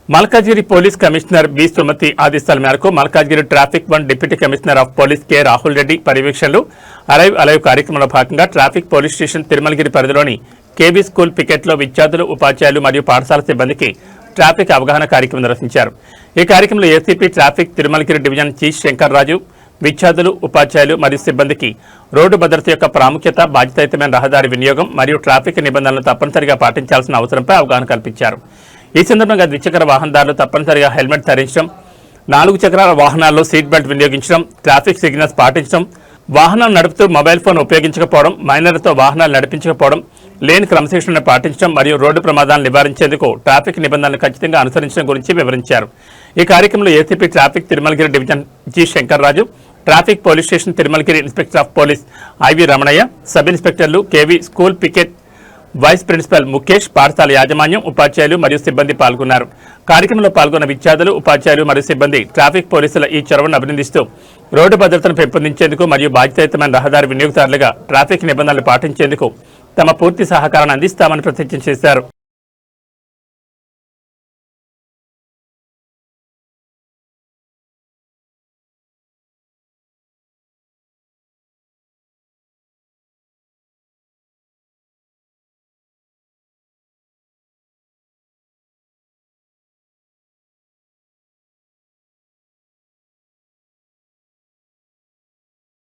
Malkajgiri police commissioner B Sumathi ఆదేశాల మేరకు Malkajgiri traffic 1 deputy commissioner of police K Rahul Reddy పర్యవేక్షణలో అరైవ్ అలైవ్ కార్యక్రమంలో భాగంగా ట్రాఫిక్ పోలీస్ స్టేషన్ తిరుమలగిరి పరిధిలోని కేబీ స్కూల్ పికెట్లో విద్యార్థులు ఉపాధ్యాయులు మరియు పాఠశాల సిబ్బందికి ట్రాఫిక్ అవగాహన కార్యక్రమం నిర్వహించారు। ఈ కార్యక్రమంలో ACP traffic Tirumalagiri division chief Shankar Raju విద్యార్థులు ఉపాధ్యాయులు మరియు సిబ్బందికి రోడ్డు భద్రత యొక్క ప్రాముఖ్యత, బాధ్యతాయుతమైన రహదారి వినియోగం మరియు ట్రాఫిక్ నిబంధనలను తప్పనిసరిగా పాటించాల్సిన అవసరంపై అవగాహన కల్పించారు। ఈ సందర్భంగా ద్విచక్ర వాహనదారులు తప్పనిసరిగా హెల్మెట్ ధరించడం, 4 చక్రాల వాహనాల్లో సీట్ బెల్ట్ వినియోగించడం, ట్రాఫిక్ సిగ్నల్స్ పాటించడం, వాహనాలు నడుపుతూ మొబైల్ ఫోన్ ఉపయోగించకపోవడం, మైనర్లతో వాహనాలు నడిపించకపోవడం, లేని క్రమశిక్షణను పాటించడం మరియు రోడ్డు ప్రమాదాలను నివారించేందుకు ట్రాఫిక్ నిబంధనలు ఖచ్చితంగా అనుసరించడం గురించి వివరించారు। ఈ కార్యక్రమంలో ACP traffic Tirumalagiri division G Shankar Raju, traffic police station Tirumalagiri inspector of police IV Ramanaiah, sub ఇన్స్పెక్టర్లు KV school Picket vice principal Mukesh, పాఠశాల యాజమాన్యం, ఉపాధ్యాయులు మరియు సిబ్బంది పాల్గొన్నారు। కార్యక్రమంలో పాల్గొన్న విద్యార్థులు, ఉపాధ్యాయులు మరియు సిబ్బంది ట్రాఫిక్ పోలీసుల ఈ చొరవను అభినందిస్తూ రోడ్డు భద్రతను పెంపొందించేందుకు మరియు బాధ్యతాయుతమైన రహదారి వినియోగదారులుగా ట్రాఫిక్ నిబంధనలు పాటించేందుకు తమ పూర్తి సహకారాన్ని అందిస్తామని ప్రతిజ్ఞ చేశారు।